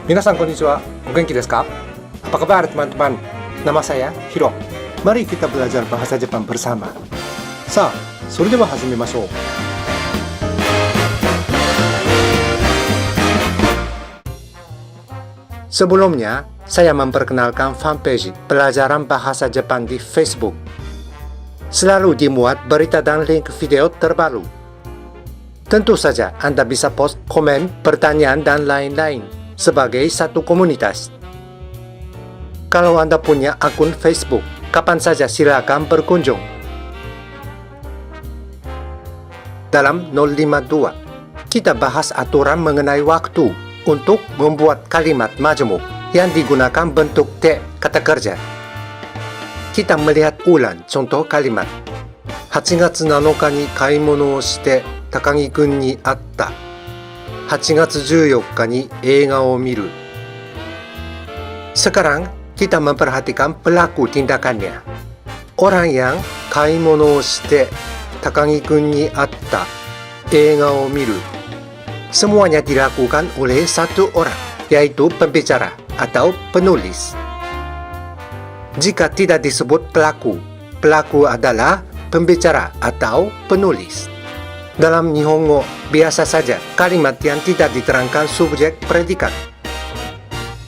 Minasan konnichiwa, o genki desu ka? Apa kabar teman-teman? Nama saya Hiro. Mari kita belajar bahasa Jepang bersama. Sa, それでは始めましょう. Sebelumnya, saya memperkenalkan fanpage pelajaran bahasa Jepang di Facebook. Selalu dimuat berita dan link video terbaru. Tentu saja Anda bisa post komen, pertanyaan, dan lain-lain sebagai satu komunitas. Kalau Anda punya akun Facebook, kapan saja silakan berkunjung. Dalam 052, kita bahas aturan mengenai waktu untuk membuat kalimat majemuk yang digunakan bentuk T kata kerja. Kita melihat ulang contoh kalimat. 8月7日に買い物をして高木くんに会った。8月14日に映画を見る. Sekarang kita memperhatikan pelaku tindakannya. Orang yang 買い物をして高木くんに会った映画を見る. Semuanya dilakukan oleh satu orang, yaitu pembicara atau penulis. Jika tidak disebut pelaku, pelaku adalah pembicara atau penulis. Dalam Nihongo, biasa saja kalimat yang tidak diterangkan subjek predikat.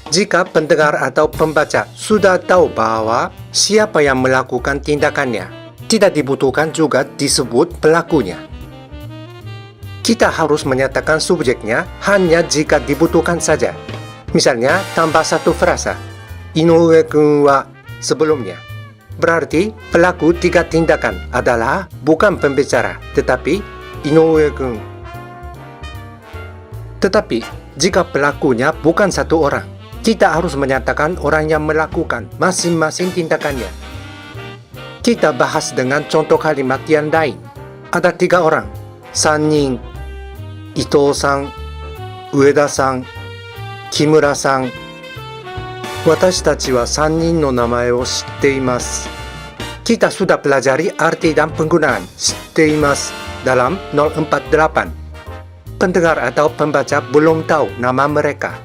Jika pendengar atau pembaca sudah tahu bahwa siapa yang melakukan tindakannya, tidak dibutuhkan juga disebut pelakunya. Kita harus menyatakan subjeknya hanya jika dibutuhkan saja. Misalnya, tambah satu frasa. Inoue-kun wa sebelumnya. Berarti, pelaku tiga tindakan adalah bukan pembicara, tetapi Inoue-kun. Tetapi, jika pelakunya bukan satu orang, kita harus menyatakan orang yang melakukan masing-masing tindakannya. Kita bahas dengan contoh kalimat yang lain. Ada 3 orang. 3人. Ito-san, Ueda-san, Kimura-san. 私たちは3人の名前を知っています. Kita sudah pelajari arti dan penggunaan 知っています dalam 048. Pendengar atau pembaca belum tahu nama mereka.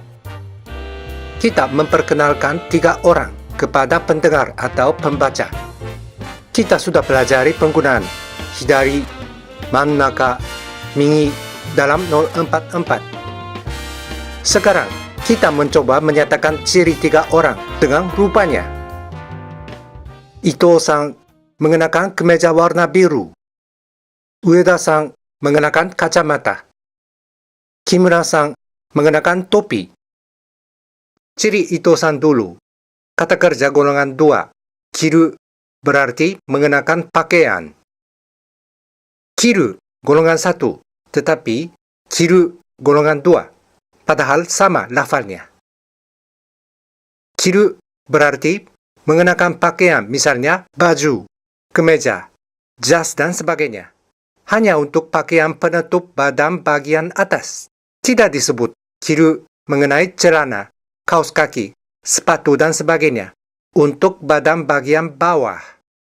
Kita memperkenalkan 3 orang kepada pendengar atau pembaca. Kita sudah pelajari penggunaan hidari, mannaka, migi dalam 044. Sekarang, kita mencoba menyatakan ciri 3 orang dengan rupanya. Ito-san mengenakan kemeja warna biru. Ueda-san mengenakan kacamata. Kimura-san mengenakan topi. Ciri Ito-san dulu. Kata kerja golongan 2. Kiru berarti mengenakan pakaian. Kiru golongan 1, tetapi kiru golongan 2. Padahal sama lafalnya. Kiru berarti mengenakan pakaian, misalnya baju, kemeja, jas, dan sebagainya. Hanya untuk pakaian penutup badan bagian atas. Tidak disebut kiru mengenai celana, kaos kaki, sepatu, dan sebagainya. Untuk badan bagian bawah.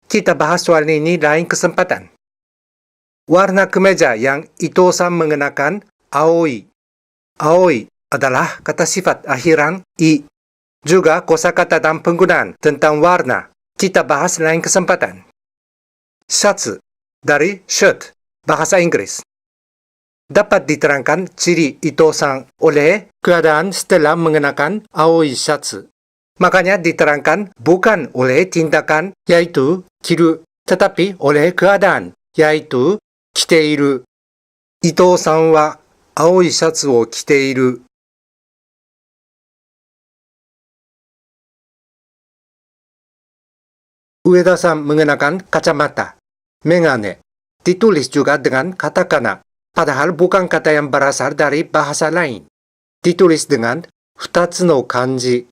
Kita bahas soal ini lain kesempatan. Warna kemeja yang Ito-san mengenakan aoi. Aoi adalah kata sifat akhiran i. Juga kosakata dan penggunaan tentang warna. Kita bahas lain kesempatan. Shirts dari shirt, bahasa Inggris. Dapat diterangkan ciri Ito-san oleh keadaan setelah mengenakan aoi shirts. Makanya diterangkan bukan oleh tindakan yaitu kiru, tetapi oleh keadaan yaitu kiteiru. Ito-san wa aoi shirts wo kiteiru. Ueda-san mengenakan kacamata, megane. Ditulis juga dengan katakana, padahal bukan kata yang berasal dari bahasa lain. Ditulis dengan 2 つの漢字.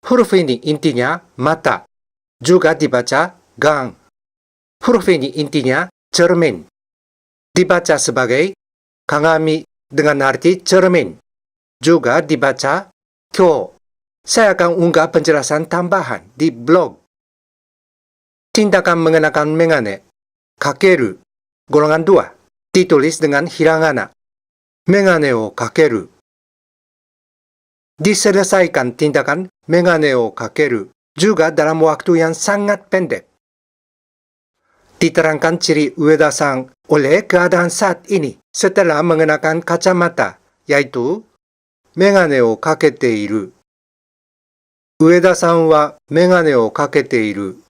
Huruf ini intinya mata, juga dibaca gang. Huruf ini intinya cermin. Dibaca sebagai kagami dengan arti cermin. Juga dibaca kyo. Saya akan unggah penjelasan tambahan di blog. Tindakan mengenakan megane, kakeru, golongan 2, ditulis dengan hiragana. Megane o kakeru. diselesaikan tindakan mengane o kakeru juga dalam waktu yang sangat pendek. Diterangkan ciri Ueda-san oleh keadaan saat ini setelah mengenakan kacamata, yaitu mengane o kakete iru. Ueda-san wa mengane o kakete iru.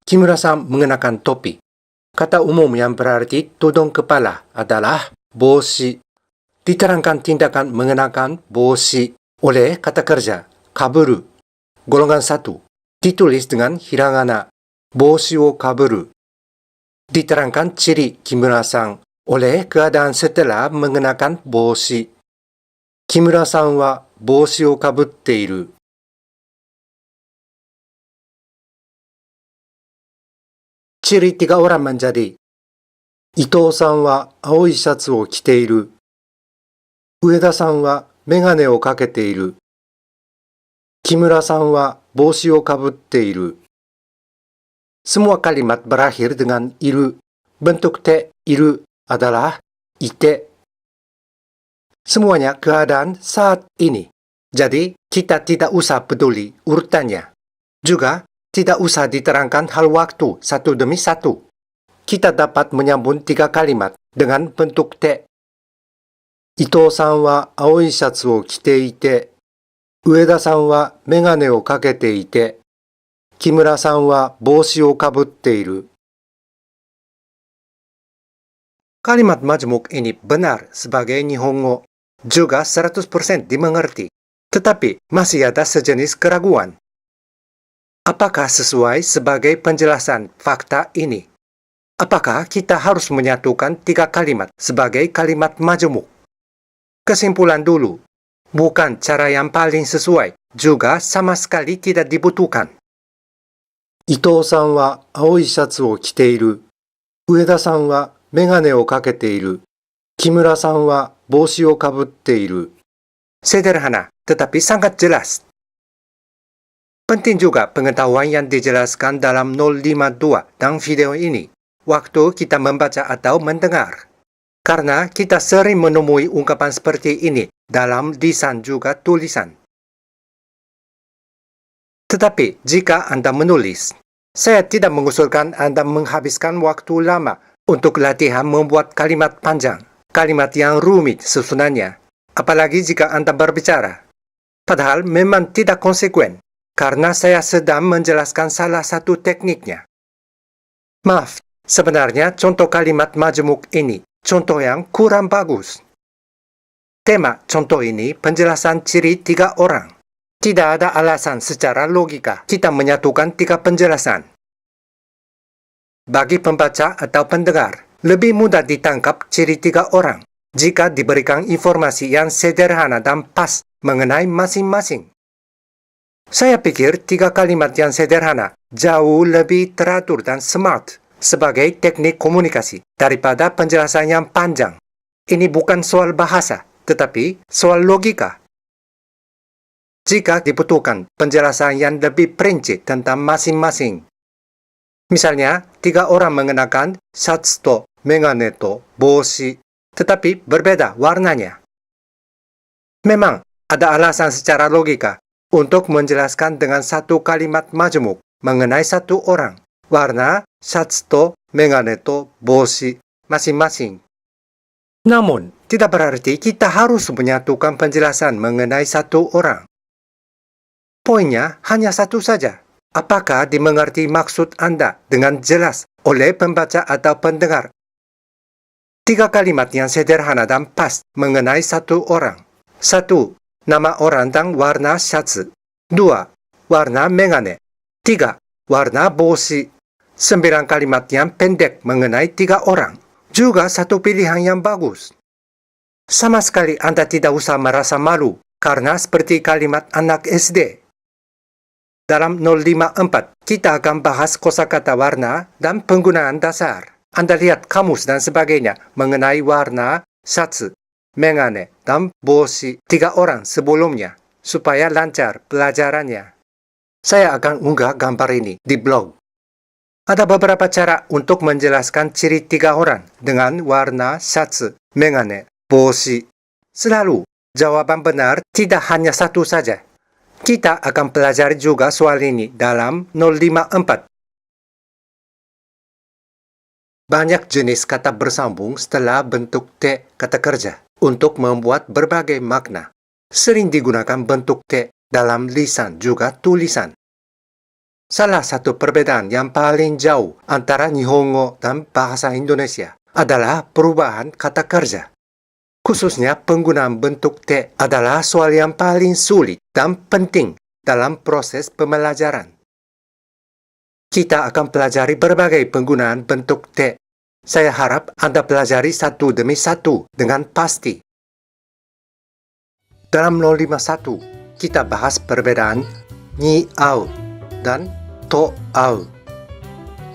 Kimura-san mengenakan topi. Kata umum yang berarti tudung kepala adalah boshi. Diterangkan tindakan mengenakan boshi oleh kata kerja kaburu. Golongan 1. Ditulis dengan hiragana boshi o kaburu. Diterangkan ciri Kimura-san oleh keadaan setelah mengenakan boshi. Kimura-san wa boshi o kabutte iru. Ciri 3 orang menjadi Ito-san wa aoi shatsu o kite iru. Ueda-san wa megane o kakete iru. Kimura-san wa boshi o kabutte iru. Semua kalimat berakhir dengan iru. Bentuk te iru adalah ite. Semuanya keadaan saat ini. Jadi, kita tidak usah peduli urutannya. Juga, tidak usah diterangkan hal waktu satu demi satu. Kita dapat menyambung 3 kalimat dengan bentuk te. Ito-san wa aoi shatsu o kite ite. Ueda-san wa megane o kakete ite. Kimura-san wa boshi o kabutte iru. Kalimat majmuk ini benar sebagai Nihongo. Juga 100% dimengerti. Tetapi masih ada sejenis keraguan. Apakah sesuai sebagai penjelasan fakta ini? Apakah kita harus menyatukan 3 kalimat sebagai kalimat majemuk? Kesimpulan dulu, bukan cara yang paling sesuai, juga sama sekali tidak dibutuhkan. Ito-san wa aoi shatsu o kite iru. Ueda-san wa megane o kakete iru. Kimura-san wa boshi o kabutte iru. Sederhana, tetapi sangat jelas. Penting juga pengetahuan yang dijelaskan dalam 052 dan video ini waktu kita membaca atau mendengar. Karena kita sering menemui ungkapan seperti ini dalam lisan juga tulisan. Tetapi jika Anda menulis, saya tidak mengusulkan Anda menghabiskan waktu lama untuk latihan membuat kalimat panjang, kalimat yang rumit susunannya, apalagi jika Anda berbicara. Padahal memang tidak konsekuen. Karena saya sedang menjelaskan salah satu tekniknya. Maaf, sebenarnya contoh kalimat majemuk ini contoh yang kurang bagus. Tema contoh ini penjelasan ciri 3 orang. Tidak ada alasan secara logika kita menyatukan 3 penjelasan. Bagi pembaca atau pendengar, lebih mudah ditangkap ciri 3 orang jika diberikan informasi yang sederhana dan pas mengenai masing-masing. Saya pikir 3 kalimat yang sederhana jauh lebih teratur dan smart sebagai teknik komunikasi daripada penjelasan yang panjang. Ini bukan soal bahasa, tetapi soal logika. Jika dibutuhkan penjelasan yang lebih perinci tentang masing-masing. Misalnya, 3 orang mengenakan shats to megane to boshi, tetapi berbeda warnanya. Memang ada alasan secara logika untuk menjelaskan dengan 1 kalimat majemuk mengenai 1 orang, warna, shats to, megane to, boshi, masing-masing. Namun, tidak berarti kita harus menyatukan penjelasan mengenai 1 orang. Poinnya hanya 1 saja. Apakah dimengerti maksud Anda dengan jelas oleh pembaca atau pendengar? 3 kalimat yang sederhana dan pas mengenai 1 orang. 1. Nama orang dan warna shats. 2. Warna megane. 3. Warna boshi. 9 kalimat yang pendek mengenai 3 orang. Juga 1 pilihan yang bagus. Sama sekali Anda tidak usah merasa malu karena seperti kalimat anak SD. Dalam 054, kita akan bahas kosakata warna dan penggunaan dasar. Anda lihat kamus dan sebagainya mengenai warna, shats, megane, dan boshi 3 orang sebelumnya, supaya lancar pelajarannya. Saya akan unggah gambar ini di blog. Ada beberapa cara untuk menjelaskan ciri 3 orang dengan warna syatsu, megane, boshi. Selalu, jawaban benar tidak hanya satu saja. Kita akan pelajari juga soal ini dalam 054. Banyak jenis kata bersambung setelah bentuk T kata kerja untuk membuat berbagai makna. Sering digunakan bentuk T dalam lisan juga tulisan. Salah satu perbedaan yang paling jauh antara Nihongo dan bahasa Indonesia adalah perubahan kata kerja. Khususnya penggunaan bentuk T adalah soal yang paling sulit dan penting dalam proses pembelajaran. Kita akan pelajari berbagai penggunaan bentuk T. Saya harap Anda pelajari satu demi satu dengan pasti. Dalam 051, kita bahas perbedaan ni au dan to au.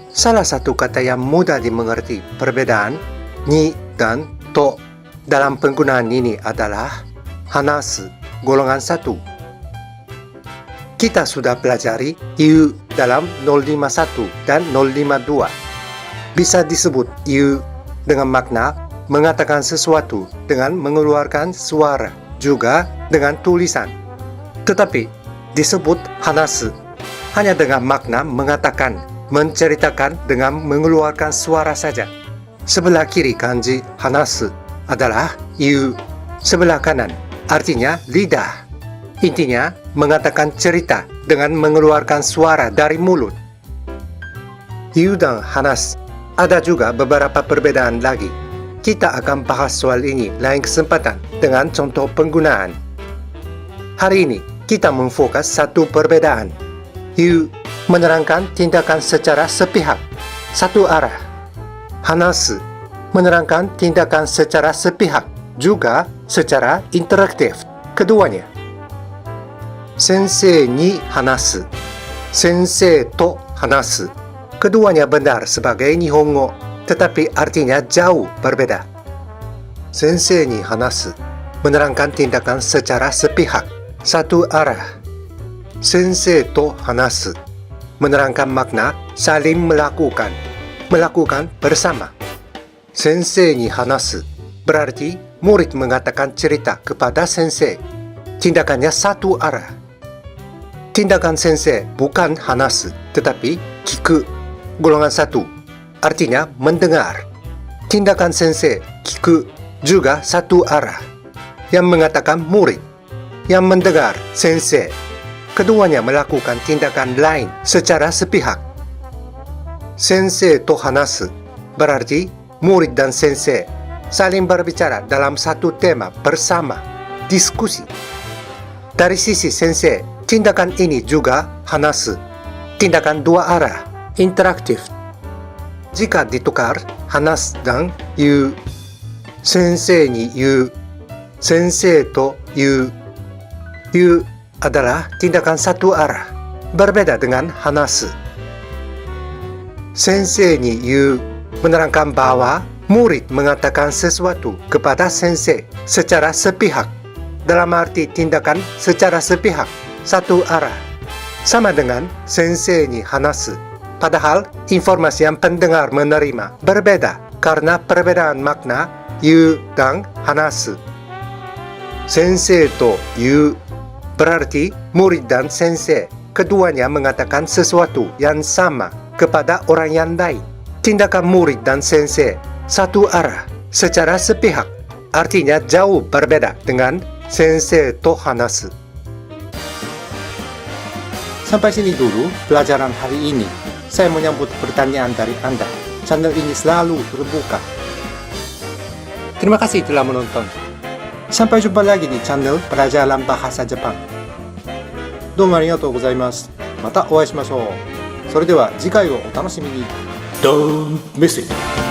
Salah satu kata yang mudah dimengerti perbedaan ni dan to dalam penggunaan ini adalah hanasu, golongan 1. Kita sudah pelajari iu dalam 051 dan 052. Bisa disebut iu dengan makna mengatakan sesuatu dengan mengeluarkan suara, juga dengan tulisan. Tetapi disebut hanasu hanya dengan makna mengatakan, menceritakan dengan mengeluarkan suara saja. Sebelah kiri kanji hanasu adalah iu, sebelah kanan artinya lidah. Intinya mengatakan cerita dengan mengeluarkan suara dari mulut. Iu dan hanas ada juga beberapa perbedaan lagi. Kita akan bahas soal ini lain kesempatan dengan contoh penggunaan. Hari ini kita memfokus satu perbedaan. Iu menerangkan tindakan secara sepihak, satu arah. Hanasu menerangkan tindakan secara sepihak, juga secara interaktif, keduanya. Sensei ni hanasu, sensei to hanasu. Keduanya benar sebagai Nihongo, tetapi artinya jauh berbeda. Sensei ni hanasu menerangkan tindakan secara sepihak, satu arah. Sensei to hanasu menerangkan makna saling melakukan bersama. Sensei ni hanasu berarti murid mengatakan cerita kepada sensei. Tindakannya satu arah. Tindakan sensei bukan hanasu, tetapi kiku, golongan 1. Artinya mendengar. Tindakan sensei, kiku, juga satu arah. Yang mengatakan murid. Yang mendengar sensei. Keduanya melakukan tindakan lain secara sepihak. Sensei to hanasu berarti murid dan sensei saling berbicara dalam satu tema bersama, diskusi. Dari sisi sensei, tindakan ini juga hanasu, tindakan dua arah, interaktif. Jika ditukar hanas dan yu, sensei ni yu, sensei to yu. Yu adalah tindakan satu arah, berbeda dengan hanasu. Sensei ni yu menerangkan bahwa murid mengatakan sesuatu kepada sensei secara sepihak, dalam arti tindakan secara sepihak, satu arah. Sama dengan sensei ni hanasu, padahal informasi yang pendengar menerima berbeda karena perbedaan makna yu dan hanasu. Sensei to yu berarti murid dan sensei keduanya mengatakan sesuatu yang sama kepada orang yang lain. Tindakan murid dan sensei satu arah secara sepihak, artinya jauh berbeda dengan sensei to hanasu. Sampai sini dulu pelajaran hari ini. Saya menyambut pertanyaan dari Anda. Channel ini selalu terbuka. Terima kasih telah menonton. Sampai jumpa lagi di channel Pelajaran Bahasa Jepang. どうもありがとうございます。またお会いしましょう。それでは次回をお楽しみに。Don't miss it!